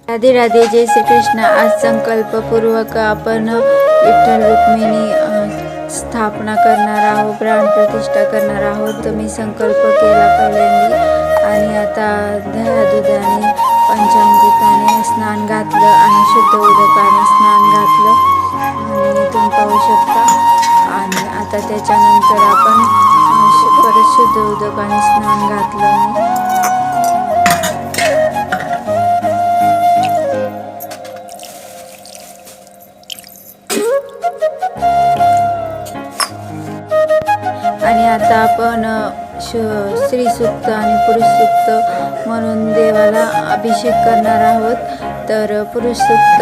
राधे राधे, जय श्री कृष्ण। आज संकल्पपूर्वक आपण विठ्ठल रुक्मिणी स्थापना करणार आहोत, प्राण प्रतिष्ठा करणार आहोत। तर मी संकल्प केला पहिल्यांदा आणि आता दह्या दुधाने पंचामृताने स्नान घातलं आणि शुद्ध उदकाने स्नान घातलं आणि तुम्ही पाहू शकता। आणि आता त्याच्यानंतर आपण परत शुद्ध उदकाने स्नान घातलं आणि आता आपण श्री सूक्त आणि पुरुष सूक्त म्हणून देवाला अभिषेक करणार आहोत। तर पुरुष सूक्त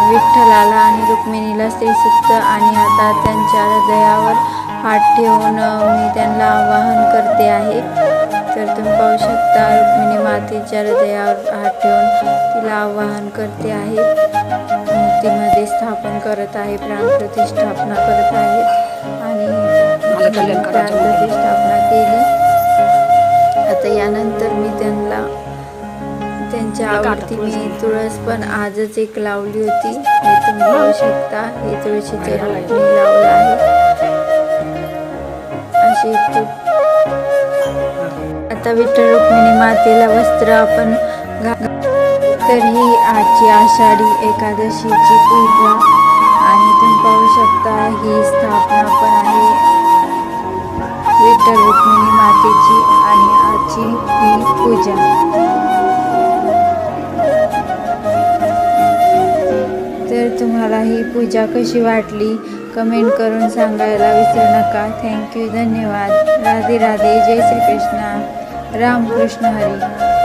विठ्ठलाला आणि रुक्मिणीला श्री सूक्त आणि आता त्यांच्या हृदयावर हात ठेवून मी त्यांना आवाहन करते आहे। तर तुम्ही पाहू शकता रुक्मिणी मातेच्या हृदयावर हात ठेवून तिला आवाहन करते आहे, मूर्तीमध्ये स्थापन करत आहे, प्राणप्रतिष्ठापना करत आहे आणि प्राणप्रतिष्ठापना केली। आता यानंतर मी त्यांच्या आवडती मी तुळस पण आजच एक लावली होती, हे तुम्ही पाहू शकता। हे तुळशीचे रोप मी लावलं आहे अशी आता विठ्ठल रुक्मिणी मातेला वस्त्र आपण तर ही आजची आषाढी एकादशीची पूजा आणि तुम्ही पाहू शकता ही स्थापना पण आहे विठ्ठल रुक्मिणी मातेची आणि आजची ही पूजा। तर तुम्हाला ही पूजा कशी वाटली कमेंट करून सांगायला विसरू नका। थँक्यू, धन्यवाद। राधे राधे, जय श्री कृष्ण, रामकृष्ण हरी।